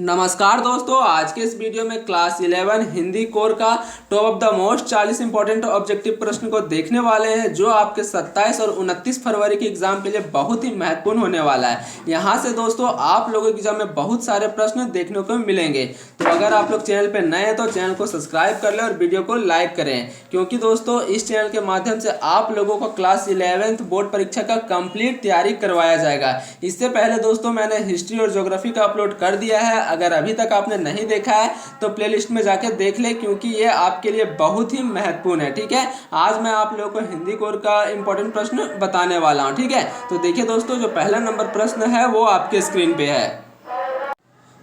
नमस्कार दोस्तों, आज के इस वीडियो में क्लास 11 हिंदी कोर का top of the most 40 important objective प्रश्न को देखने वाले हैं, जो आपके 27 और 29 फरवरी के एग्जाम के लिए बहुत ही महत्वपूर्ण होने वाला है। यहां से दोस्तों आप लोगों के एग्जाम में बहुत सारे प्रश्न देखने को मिलेंगे। तो अगर आप लोग चैनल पर नए हैं तो चैनल को सब्सक्राइब कर लें और वीडियो को लाइक करें, क्योंकि दोस्तों इस चैनल के माध्यम से आप लोगों को क्लास 11 बोर्ड परीक्षा का कंप्लीट तैयारी करवाया जाएगा। इससे पहले दोस्तों मैंने हिस्ट्री और ज्योग्राफी का अपलोड कर दिया है। अगर अभी तक आपने नहीं देखा है तो प्लेलिस्ट में जाके देख ले, क्योंकि ये आपके लिए बहुत ही महत्वपूर्ण है। ठीक है, आज मैं आप लोगों को हिंदी कोर का इंपॉर्टेंट प्रश्न बताने वाला हूं। ठीक है, तो देखिए दोस्तों, जो पहला नंबर प्रश्न है वो आपके स्क्रीन पे है।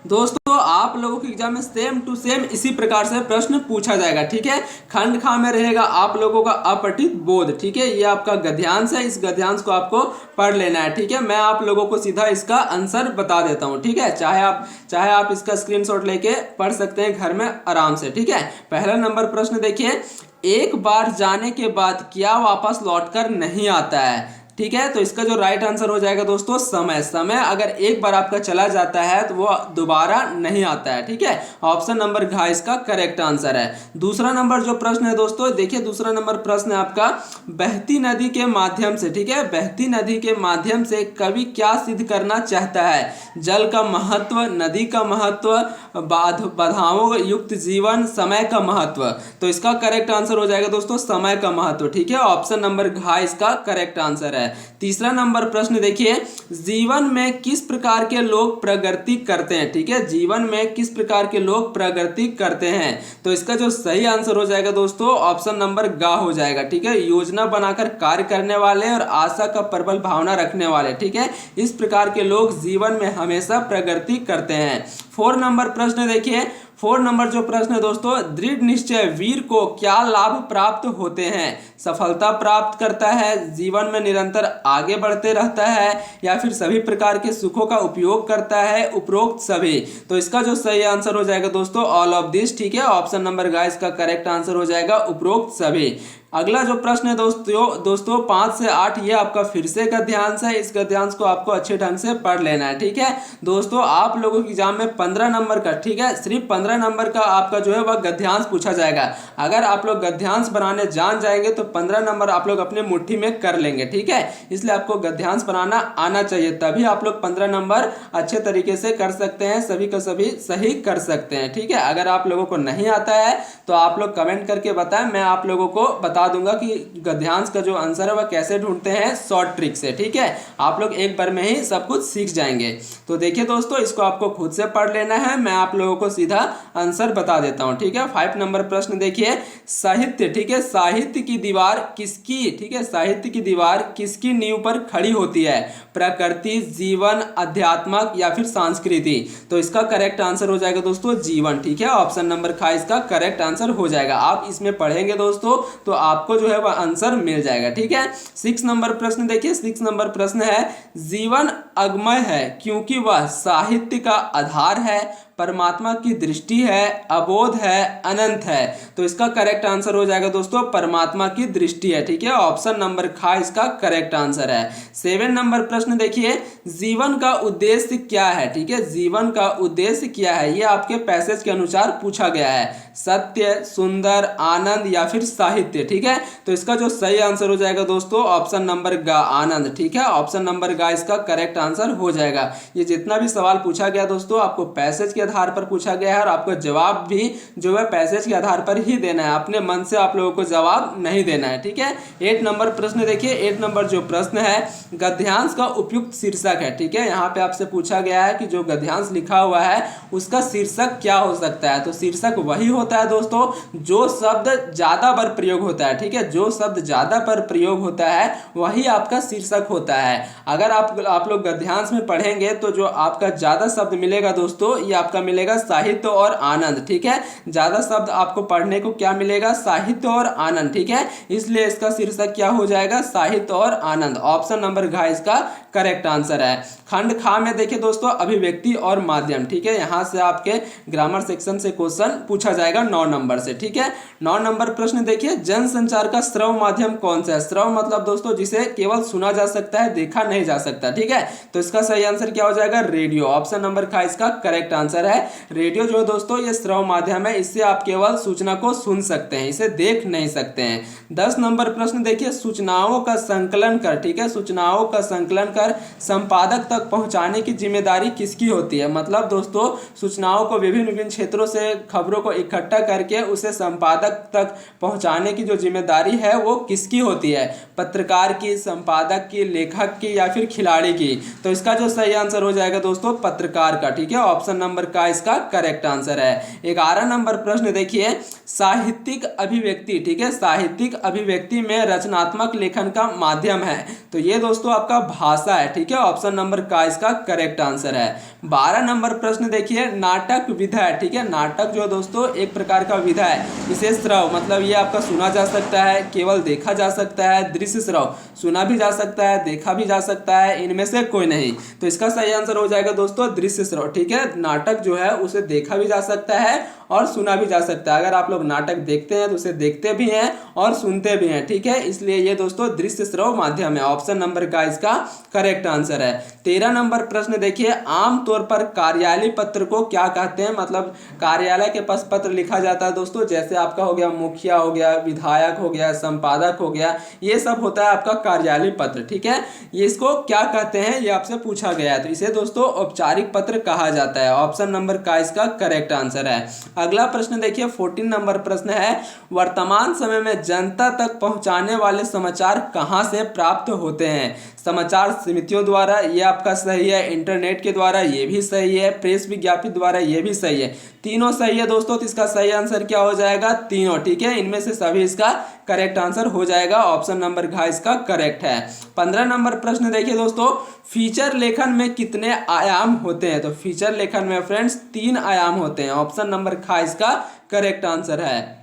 दोस्तों आप लोगों के एग्जाम में सेम टू सेम इसी प्रकार से प्रश्न पूछा जाएगा। ठीक है, खंड खा में रहेगा आप लोगों का अपठित बोध। ठीक है, ये आपका गद्यांश है, इस गद्यांश को आपको पढ़ लेना है। ठीक है, मैं आप लोगों को सीधा इसका आंसर बता देता हूँ। ठीक है, चाहे आप इसका स्क्रीनशॉट लेके पढ़ सकते हैं घर में आराम से। ठीक है, पहला नंबर प्रश्न देखिए, एक बार जाने के बाद क्या वापस लौटकर नहीं आता है। ठीक है, तो इसका जो राइट आंसर हो जाएगा दोस्तों समय अगर एक बार आपका चला जाता है तो वो दोबारा नहीं आता है। ठीक है, ऑप्शन नंबर घ इसका करेक्ट आंसर है। दूसरा नंबर जो प्रश्न है दोस्तों, देखिए दूसरा नंबर प्रश्न है आपका, बहती नदी के माध्यम से। ठीक है, बहती नदी के माध्यम से कवि क्या सिद्ध करना चाहता है। जल का महत्व, नदी का महत्व, बाधाओं युक्त जीवन, समय का महत्व। तो इसका करेक्ट आंसर हो जाएगा दोस्तों समय का महत्व। ठीक है, ऑप्शन नंबर घ इसका करेक्ट आंसर है। तीसरा नंबर प्रश्न देखिए, जीवन में किस प्रकार के लोग प्रगति करते हैं। ठीक है, जीवन में किस प्रकार के लोग प्रगति करते हैं। तो इसका जो सही आंसर हो जाएगा दोस्तों ऑप्शन नंबर ग हो जाएगा। ठीक है, योजना बनाकर कार्य करने वाले और आशा का प्रबल भावना रखने वाले। ठीक है, इस प्रकार के लोग जीवन में हमेशा प्रगति करते हैं। 4 नंबर प्रश्न देखिए, 4 नंबर जो प्रश्न है दोस्तों, दृढ़ निश्चय वीर को क्या लाभ प्राप्त होते हैं। सफलता प्राप्त करता है, जीवन में निरंतर आगे बढ़ते रहता है, या फिर सभी प्रकार के सुखों का उपयोग करता है, उपरोक्त सभी। तो इसका जो सही आंसर हो जाएगा दोस्तों ऑल ऑफ दिस। ठीक है, ऑप्शन नंबर ग इसका करेक्ट आंसर हो जाएगा उपरोक्त सभी। अगला जो प्रश्न है दोस्तों 5 से 8, ये आपका फिर से गद्यांश है। इस गद्यांश को आपको अच्छे ढंग से पढ़ लेना है। ठीक है दोस्तों, आप लोगों के एग्जाम में 15 नंबर का, ठीक है, सिर्फ 15 नंबर का आपका जो है वह गद्यांश पूछा जाएगा। अगर आप लोग गद्यांश बनाने जान जाएंगे तो 15 नंबर आप लोग अपने मुट्ठी में कर लेंगे। ठीक है, इसलिए आपको गद्यांश बनाना आना चाहिए, तभी आप लोग 15 नंबर अच्छे तरीके से कर सकते हैं, सभी का सभी सही कर सकते हैं। ठीक है, अगर आप लोगों को नहीं आता है तो आप लोग कमेंट करके बताएं, मैं आप लोगों को बता दूंगा कि गद्यांश का जो आंसर है वह कैसे ढूंढते हैं शॉर्ट ट्रिक से। ठीक है, आप लोग एक बार में ही सब कुछ सीख जाएंगे। तो देखिए दोस्तों, इसको आपको खुद से पढ़ लेना है, मैं आप लोगों को सीधा आंसर बता देता हूं। ठीक है, 5 नंबर प्रश्न देखिए, साहित्य। ठीक है, साहित्य की दीवार किसकी, ठीक है, साहित्य की दीवार किसकी नींव पर खड़ी होती है। प्रकृति, जीवन, अध्यात्मक या फिर संस्कृति। तो इसका करेक्ट आंसर हो जाएगा दोस्तों जीवन। ठीक है, ऑप्शन नंबर ख इसका करेक्ट आंसर हो जाएगा। आप इसमें पढ़ेंगे दोस्तों तो आपको जो है वह आंसर मिल जाएगा। ठीक है, 6 नंबर प्रश्न देखिए, 6 नंबर प्रश्न है, जीवन अगमय है क्योंकि वह साहित्य का आधार है, परमात्मा की दृष्टि है, अबोध है, अनंत है। तो इसका करेक्ट आंसर हो जाएगा दोस्तों परमात्मा की दृष्टि है। ठीक है, ऑप्शन नंबर ख इसका करेक्ट आंसर है। 7 नंबर प्रश्न देखिए, जीवन का उद्देश्य क्या है। ठीक है, जीवन का उद्देश्य क्या है, ये आपके पैसेज के अनुसार पूछा गया है, सत्य, सुंदर, आनंद या फिर साहित्य। ठीक है, तो इसका जो सही आंसर हो जाएगा दोस्तों ऑप्शन नंबर ग आनंद। ठीक है, ऑप्शन नंबर ग इसका करेक्ट आंसर हो जाएगा। ये जितना भी सवाल पूछा गया दोस्तों आपको पैसेज के आधार पर पूछा गया है, और आपको जवाब भी जो है पैसेज के आधार पर ही देना है, अपने मन से आप लोगों को जवाब नहीं देना है। ठीक है, 8 नंबर प्रश्न देखिए, 8 नंबर जो प्रश्न है, गद्यांश का उपयुक्त शीर्षक है। ठीक है, यहाँ पे आपसे पूछा गया है कि जो गद्यांश लिखा हुआ है उसका शीर्षक क्या हो सकता है। तो शीर्षक वही होता है दोस्तों जो शब्द ज्यादा बार प्रयोग होता है। ठीक है, जो शब्द ज्यादा बार प्रयोग होता है वही आपका शीर्षक होता है। अगर आप लोग गद्यांश में पढ़ेंगे तो जो आपका ज्यादा शब्द मिलेगा दोस्तों, ये आपका मिलेगा साहित्य और आनंद। ठीक है, ज्यादा शब्द आपको पढ़ने को क्या मिलेगा, साहित्य और आनंद। ठीक है, इसलिए इसका शीर्षक क्या हो जाएगा, साहित्य और आनंद। ऑप्शन नंबर घ इसका करेक्ट आंसर है। खंड खा में देखिए दोस्तों, अभिव्यक्ति और माध्यम। ठीक है, यहां से आपके ग्रामर सेक्शन से क्वेश्चन पूछा जाएगा 9 नंबर से। ठीक है, 9 नंबर प्रश्न देखिए, जनसंचार का श्रव माध्यम कौन सा है। श्रव मतलब दोस्तों जिसे केवल सुना जा सकता है, देखा नहीं जा सकता। ठीक है, तो इसका सही आंसर क्या हो जाएगा, रेडियो। ऑप्शन नंबर का इसका करेक्ट आंसर है। रेडियो जो है दोस्तों ये श्रव्य माध्यम है, इससे आप केवल सूचना को सुन सकते हैं, इसे देख नहीं सकते हैं। 10 नंबर प्रश्न देखिए, सूचनाओं का संकलन कर, ठीक है, सूचनाओं का संकलन कर संपादक तक पहुंचाने की जिम्मेदारी किसकी होती है। मतलब दोस्तों सूचनाओं को विभिन्न विभिन्न क्षेत्रों से खबरों को इकट्ठा करके उसे संपादक तक पहुंचाने की जो जिम्मेदारी है वो किसकी होती है, पत्रकार की, संपादक की, लेखक की या फिर खिलाड़ी की। तो इसका जो सही आंसर हो जाएगा दोस्तों पत्रकार का, ठीक है। ऑप्शन नंबर का इसका करेक्ट आंसर है। 11 नंबर प्रश्न देखिए, साहित्यिक अभिव्यक्ति, ठीक है, साहित्यिक अभिव्यक्ति में रचनात्मक लेखन का माध्यम है। तो ये दोस्तों आपका भाषा है, ठीक है। ऑप्शन नंबर का इसका करेक्ट आंसर है। 12 नंबर प्रश्न देखिए, नाटक विधा है, ठीक है। नाटक जो दोस्तों एक प्रकार का विधा है, इसे श्रव मतलब ये आपका सुना जा सकता है, केवल देखा जा सकता है, दृश्य श्रव सुना भी जा सकता है, देखा भी जा सकता है, इनमें से कोई नहीं। तो इसका सही आंसर हो जाएगा दोस्तों दृश्य श्रव, ठीक है। नाटक जो है उसे देखा भी जा सकता है और सुना भी जा सकता है। अगर आप लोग नाटक देखते हैं तो उसे देखते भी हैं और सुनते भी हैं, ठीक है। इसलिए ये दोस्तों दृश्य श्रव्य माध्यम है। ऑप्शन नंबर का इसका करेक्ट आंसर है। 13 नंबर प्रश्न देखिए, आमतौर पर कार्यालय पत्र को क्या कहते हैं। मतलब कार्यालय के पास पत्र लिखा जाता है दोस्तों, जैसे आपका हो गया मुखिया हो गया, विधायक हो गया, संपादक हो गया, ये सब होता है आपका कार्यालय पत्र, ठीक है। ये इसको क्या कहते हैं ये आपसे पूछा गया है, तो इसे दोस्तों औपचारिक पत्र कहा जाता है। ऑप्शन नंबर का इसका करेक्ट आंसर है। अगला प्रश्न देखिए, 14 नंबर प्रश्न है, वर्तमान समय में जनता तक पहुंचाने वाले समाचार कहां से प्राप्त होते हैं। समाचार समितियों द्वारा, ये आपका सही है। इंटरनेट के द्वारा, ये भी सही है। प्रेस विज्ञापन द्वारा, ये भी सही है। तीनों सही है दोस्तों। तो इसका सही आंसर क्या हो जाएगा, तीनों, ठीक है। इनमें से सभी इसका करेक्ट आंसर हो जाएगा। ऑप्शन नंबर घ इसका करेक्ट है। 15 नंबर प्रश्न देखिए दोस्तों, फीचर लेखन में कितने आयाम होते हैं। तो फीचर लेखन में फ्रेंड्स 3 आयाम होते हैं। ऑप्शन नंबर ख इसका करेक्ट आंसर है।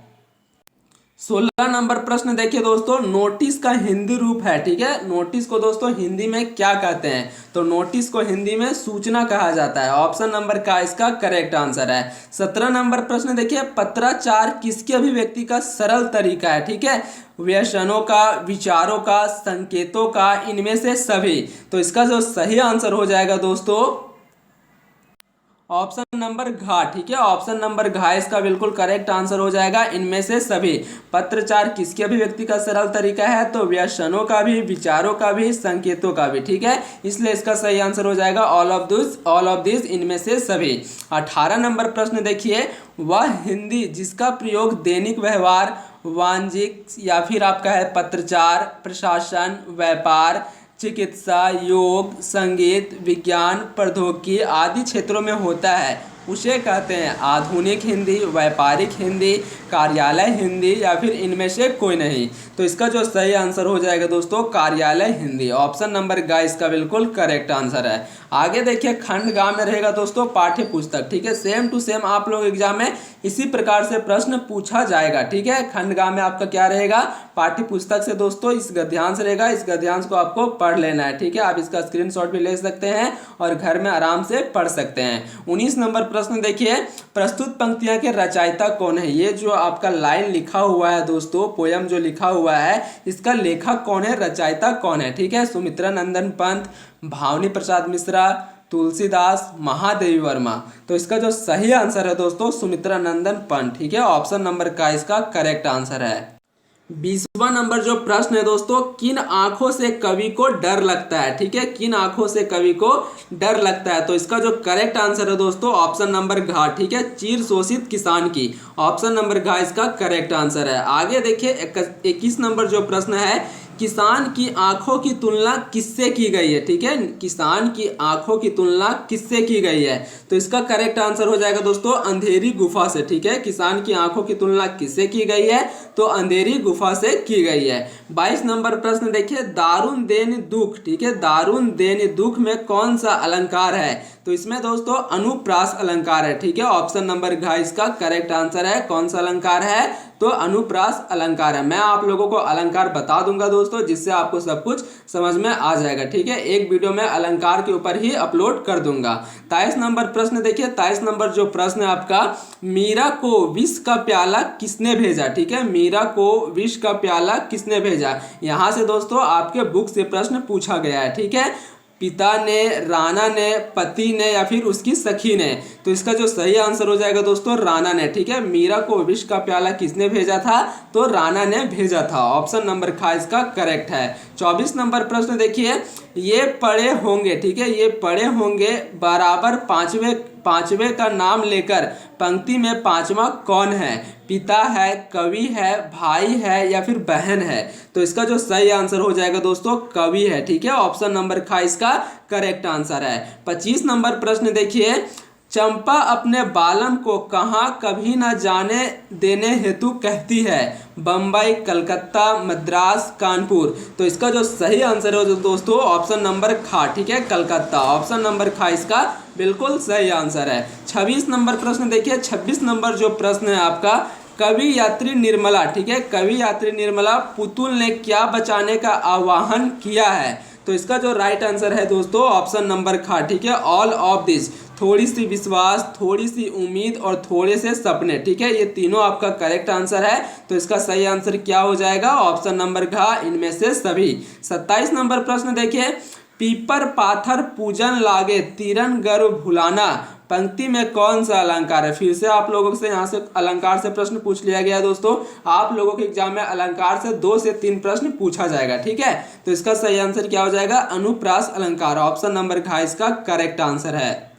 16 नंबर प्रश्न देखिए दोस्तों, नोटिस का हिंदी रूप है, ठीक है। नोटिस को दोस्तों हिंदी में क्या कहते हैं। तो नोटिस को हिंदी में सूचना कहा जाता है। ऑप्शन नंबर का इसका करेक्ट आंसर है। 17 नंबर प्रश्न देखिए, पत्राचार किसकी अभिव्यक्ति का सरल तरीका है, ठीक है। व्यसनों का, विचारों का, संकेतों का, इनमें से सभी। तो इसका जो सही आंसर हो जाएगा दोस्तों ऑप्शन नंबर घ, ठीक है। ऑप्शन नंबर घ इसका बिल्कुल करेक्ट आंसर हो जाएगा। इनमें से सभी। पत्रचार किसकी अभिव्यक्ति का सरल तरीका है, तो व्यसनों का भी, विचारों का भी, संकेतों का भी, ठीक है। इसलिए इसका सही आंसर हो जाएगा ऑल ऑफ दिस, इनमें से सभी। 18 नंबर प्रश्न देखिए, वह हिंदी जिसका प्रयोग दैनिक व्यवहार, वाणिज्यिक या फिर आपका है पत्रचार, प्रशासन, व्यापार, चिकित्सा, योग, संगीत, विज्ञान, प्रौद्योगिकी आदि क्षेत्रों में होता है, उसे कहते हैं आधुनिक हिंदी, व्यापारिक हिंदी, कार्यालय हिंदी या फिर इनमें से कोई नहीं। तो इसका जो सही आंसर हो जाएगा दोस्तों कार्यालय हिंदी। ऑप्शन नंबर ग इसका बिल्कुल करेक्ट आंसर है। आगे देखिए, खंड ग में रहेगा दोस्तों पाठ्य पुस्तक, ठीक है। सेम टू सेम आप लोग एग्जाम में इसी प्रकार से प्रश्न पूछा जाएगा, ठीक है। खंड ग में आपका क्या रहेगा, पाठ्य पुस्तक से दोस्तों इस गद्यांश रहेगा। इस गद्यांश को आपको पढ़ लेना है, ठीक है। आप इसका स्क्रीनशॉट भी ले सकते हैं और घर में आराम से पढ़ सकते हैं। 19 नंबर प्रश्न देखिए, प्रस्तुत पंक्तियां के रचयिता कौन है। ये जो आपका लाइन लिखा हुआ है दोस्तों, पोयम जो लिखा हुआ है, इसका लेखक कौन है, रचयिता कौन है, ठीक है। सुमित्रा नंदन पंत, भावनी प्रसाद मिश्रा, तुलसीदास, महादेवी वर्मा। तो इसका जो सही आंसर है दोस्तों सुमित्रा नंदन पंत, ठीक है। ऑप्शन नंबर का इसका करेक्ट आंसर है। 20वां नंबर जो प्रश्न है दोस्तों, किन आंखों से कवि को डर लगता है, ठीक है। किन आंखों से कवि को डर लगता है। तो इसका जो करेक्ट आंसर है दोस्तों ऑप्शन नंबर घ, ठीक है। चीर शोषित किसान की। ऑप्शन नंबर घ इसका करेक्ट आंसर है। आगे देखिए 21 नंबर जो प्रश्न है, किसान की आंखों की तुलना किससे की गई है, ठीक है। किसान की आंखों की तुलना किससे की गई है। तो इसका करेक्ट आंसर हो जाएगा दोस्तों अंधेरी गुफा से, ठीक है। किसान की आंखों की तुलना किससे की गई है, तो अंधेरी गुफा से की गई है। 22 नंबर प्रश्न देखिए, दारुण देन दुख, ठीक है। दारुण देन दुख में कौन सा अलंकार है। तो इसमें दोस्तों अनुप्रास अलंकार है, ठीक है। ऑप्शन नंबर घ इसका करेक्ट आंसर है। कौन सा अलंकार है, तो अनुप्रास अलंकार है। मैं आप लोगों को अलंकार बता दूंगा दोस्तों, जिससे आपको सब कुछ समझ में आ जाएगा, ठीक है। एक वीडियो में अलंकार के ऊपर ही अपलोड कर दूंगा। 23 नंबर प्रश्न देखिए, 23 नंबर जो प्रश्न है आपका, मीरा को विष का प्याला किसने भेजा, ठीक है। मीरा को विष का प्याला किसने भेजा। यहाँ से दोस्तों आपके बुक से प्रश्न पूछा गया है, ठीक है। पिता ने, राणा ने, पति ने या फिर उसकी सखी ने। तो इसका जो सही आंसर हो जाएगा दोस्तों राणा ने। ठीक है, मीरा को विष का प्याला किसने भेजा था? तो राणा ने भेजा था। ऑप्शन नंबर ख इसका करेक्ट है। 24 नंबर प्रश्न देखिए, ये पढ़े होंगे, ठीक है, ये पढ़े होंगे बराबर पांचवें का नाम लेकर पंक्ति में पांचवा कौन है? पिता है, कवि है, भाई है या फिर बहन है? तो इसका जो सही आंसर हो जाएगा दोस्तों कवि है। ठीक है, ऑप्शन नंबर ख इसका करेक्ट आंसर है। 25 नंबर प्रश्न देखिए, चंपा अपने बालम को कहाँ कभी न जाने देने हेतु कहती है? बम्बई, कलकत्ता, मद्रास, कानपुर। तो इसका जो सही आंसर है दोस्तों ऑप्शन नंबर ख, ठीक है, कलकत्ता। ऑप्शन नंबर ख इसका बिल्कुल सही आंसर है। 26 नंबर प्रश्न देखिए, 26 नंबर जो प्रश्न है आपका, कवि यात्री निर्मला, ठीक है, कवि यात्री निर्मला पुतुल ने क्या बचाने का आह्वान किया है? तो इसका जो राइट आंसर है दोस्तों ऑप्शन नंबर ख, ठीक है, ऑल ऑफ दिस। थोड़ी सी विश्वास, थोड़ी सी उम्मीद और थोड़े से सपने। ठीक है, ये तीनों आपका करेक्ट आंसर है। तो इसका सही आंसर क्या हो जाएगा? ऑप्शन नंबर घ, इनमें से सभी। 27 नंबर प्रश्न देखिए, पीपर पाथर पूजन लागे तीरन गर्व भुलाना पंक्ति में कौन सा अलंकार है? फिर से आप लोगों से यहाँ से अलंकार से प्रश्न पूछ लिया गया दोस्तों। आप लोगों के एग्जाम में अलंकार से 2 से 3 प्रश्न पूछा जाएगा। ठीक है, तो इसका सही आंसर क्या हो जाएगा? अनुप्रास अलंकार। ऑप्शन नंबर घ इसका करेक्ट आंसर है।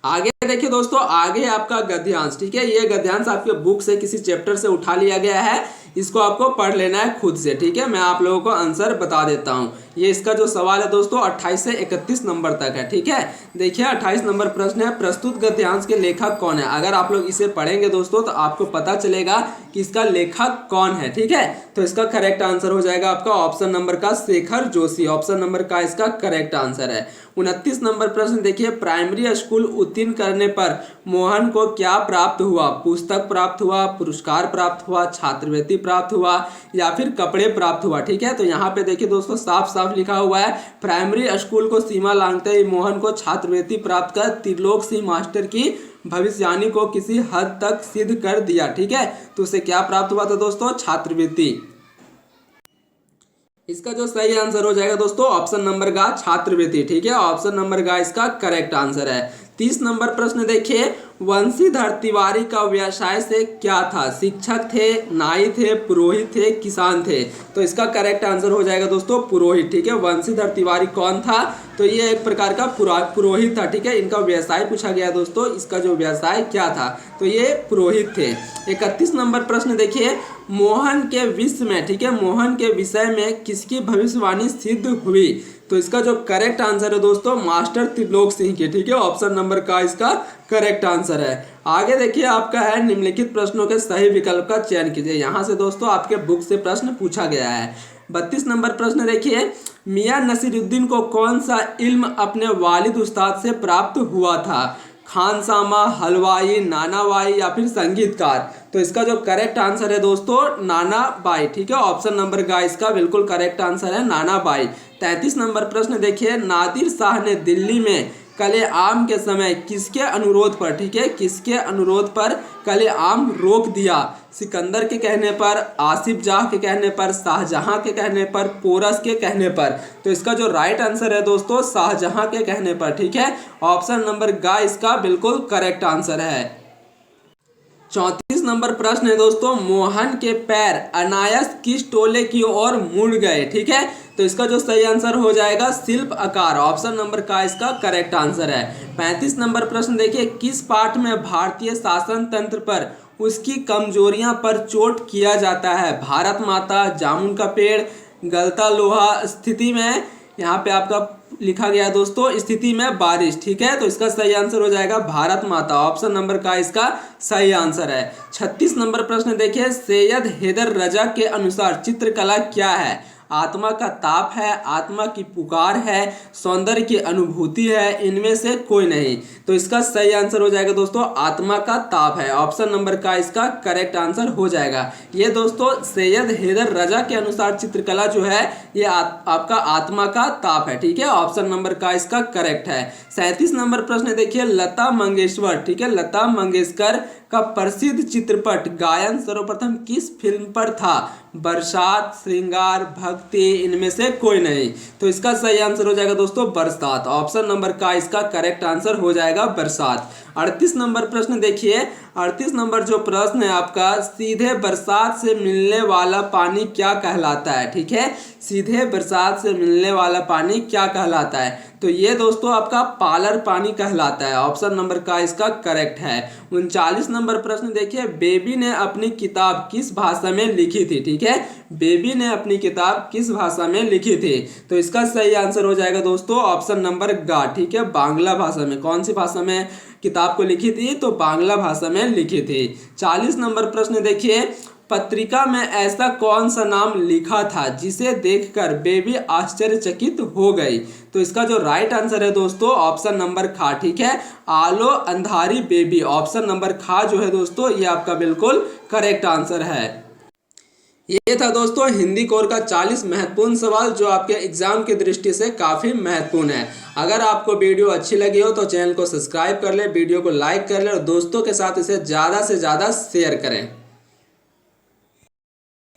आगे देखिए दोस्तों, आगे आपका गद्यांश। ठीक है, ये गद्यांश आपके बुक से किसी चैप्टर से उठा लिया गया है, इसको आपको पढ़ लेना है खुद से। ठीक है, मैं आप लोगों को आंसर बता देता हूँ। ये इसका जो सवाल है दोस्तों 28 से 31 नंबर तक है। ठीक है, देखिए 28 नंबर प्रश्न है, प्रस्तुत गद्यांश के लेखक कौन है? अगर आप लोग इसे पढ़ेंगे दोस्तों तो आपको पता चलेगा कि इसका लेखक कौन है। ठीक है, तो इसका करेक्ट आंसर हो जाएगा आपका ऑप्शन नंबर का शेखर जोशी। ऑप्शन नंबर का इसका करेक्ट आंसर है। 29 नंबर प्रश्न देखिए, प्राइमरी स्कूल उत्तीर्ण करने पर मोहन को क्या प्राप्त हुआ? पुस्तक प्राप्त हुआ, पुरस्कार प्राप्त हुआ, छात्रवृत्ति प्राप्त हुआ या फिर कपड़े प्राप्त हुआ? ठीक है, तो यहाँ पे देखिए दोस्तों साफ साफ लिखा हुआ है, प्राइमरी स्कूल को सीमा लांघते ही मोहन को छात्रवृत्ति प्राप्त कर त्रिलोक सिंह मास्टर की भविष्यवाणी को किसी हद तक सिद्ध कर दिया। ठीक है, तो उसे क्या प्राप्त हुआ था दोस्तों? छात्रवृत्ति। इसका जो सही आंसर हो जाएगा दोस्तों ऑप्शन नंबर का छात्रवृत्ति। ठीक है, ऑप्शन नंबर का इसका करेक्ट आंसर है। 30 नंबर प्रश्न देखिए, वंशीधर तिवारी का व्यवसाय से क्या था? शिक्षक थे, नाई थे, पुरोहित थे, किसान थे? तो इसका करेक्ट आंसर हो जाएगा दोस्तों पुरोहित। ठीक है, वंशीधर तिवारी कौन था? तो ये एक प्रकार का पुरोहित था। ठीक है, इनका व्यवसाय पूछा गया दोस्तों, इसका जो व्यवसाय क्या था? तो ये पुरोहित थे। 31 नंबर प्रश्न देखिए, मोहन के विषय में, ठीक है, मोहन के विषय में किसकी भविष्यवाणी सिद्ध हुई? तो इसका जो करेक्ट आंसर है दोस्तों मास्टर त्रिलोक सिंह के। ठीक है, ऑप्शन नंबर का इसका करेक्ट आंसर है। आगे देखिए आपका है, निम्नलिखित प्रश्नों के सही विकल्प का चयन कीजिए। यहाँ से दोस्तों आपके बुक से प्रश्न पूछा गया है। 32 नंबर प्रश्न देखिए, मियां नसीरुद्दीन को कौन सा इल्म अपने वालिद उस्ताद से प्राप्त हुआ था? खानसामा, हलवाई, नानाबाई या फिर संगीतकार? तो इसका जो करेक्ट आंसर है दोस्तों नानाबाई। ठीक है, ऑप्शन नंबर का इसका बिल्कुल करेक्ट आंसर है नानाबाई। 33 नंबर प्रश्न देखिए, नादिर शाह ने दिल्ली में कले आम के समय किसके अनुरोध पर, ठीक है, किसके अनुरोध पर कले आम रोक दिया? सिकंदर के कहने पर, आसिफ जाह के कहने पर, शाहजहां के कहने पर, पोरस के कहने पर? तो इसका जो राइट आंसर है दोस्तों शाहजहां के कहने पर। ठीक है, ऑप्शन नंबर ग इसका बिल्कुल करेक्ट आंसर है। 34 नंबर प्रश्न है दोस्तों, मोहन के पैर अनायास किस टोले की ओर मुड़ गए? ठीक है, तो इसका जो सही आंसर हो जाएगा शिल्प आकार। ऑप्शन नंबर का इसका करेक्ट आंसर है। 35 नंबर प्रश्न देखिए, किस पाठ में भारतीय शासन तंत्र पर उसकी कमजोरियां पर चोट किया जाता है? भारत माता, जामुन का पेड़, गलता लोहा, स्थिति में, यहाँ पे आपका लिखा गया है दोस्तों स्थिति में बारिश। ठीक है, तो इसका सही आंसर हो जाएगा भारत माता। ऑप्शन नंबर का इसका सही आंसर है। 36 नंबर प्रश्न देखिए, सैयद हैदर रजा के अनुसार चित्रकला क्या है? आत्मा का ताप है, आत्मा की पुकार है, सौंदर्य की अनुभूति है, इनमें से कोई नहीं? तो इसका सही आंसर हो जाएगा दोस्तों आत्मा का ताप है। ऑप्शन नंबर का इसका करेक्ट आंसर हो जाएगा। ये दोस्तों सैयद हैदर रजा के अनुसार चित्रकला जो है ये आपका आत्मा का ताप है। ठीक है, ऑप्शन नंबर का इसका करेक्ट है। 37 नंबर प्रश्न देखिए, लता मंगेशकर, ठीक है, लता मंगेशकर का प्रसिद्ध चित्रपट गायन सर्वप्रथम किस फिल्म पर था? बरसात, श्रृंगार, भक्ति, इनमें से कोई नहीं। तो इसका सही आंसर हो जाएगा दोस्तों बरसात। ऑप्शन नंबर का इसका करेक्ट आंसर हो जाएगा बरसात। 38 नंबर प्रश्न देखिए। 38 नंबर जो प्रश्न है आपका, सीधे बरसात से मिलने वाला पानी क्या कहलाता है। ठीक है, सीधे बरसात से मिलने वाला पानी क्या कहलाता है। तो ये दोस्तों आपका पालर पानी कहलाता है। ऑप्शन नंबर का इसका करेक्ट है। 39 नंबर प्रश्न देखिए। बेबी ने अपनी किताब किस भाषा में लिखी थी। ठीक है, बेबी ने अपनी किताब किस भाषा में लिखी थी। तो इसका सही आंसर हो जाएगा दोस्तों ऑप्शन नंबर गा। ठीक है, बांग्ला भाषा में। कौन सी भाषा में किताब को लिखी थी, तो बांग्ला भाषा में लिखी थी। 40 नंबर प्रश्न देखिए। पत्रिका में ऐसा कौन सा नाम लिखा था जिसे देखकर बेबी आश्चर्यचकित हो गई। तो इसका जो राइट आंसर है दोस्तों ऑप्शन नंबर खा। ठीक है, आलो अंधारी बेबी। ऑप्शन नंबर खा जो है दोस्तों ये आपका बिल्कुल करेक्ट आंसर है। ये था दोस्तों हिंदी कोर का 40 महत्वपूर्ण सवाल जो आपके एग्जाम की दृष्टि से काफ़ी महत्वपूर्ण है। अगर आपको वीडियो अच्छी लगी हो तो चैनल को सब्सक्राइब कर ले, वीडियो को लाइक कर ले और दोस्तों के साथ इसे ज़्यादा से ज़्यादा शेयर करें।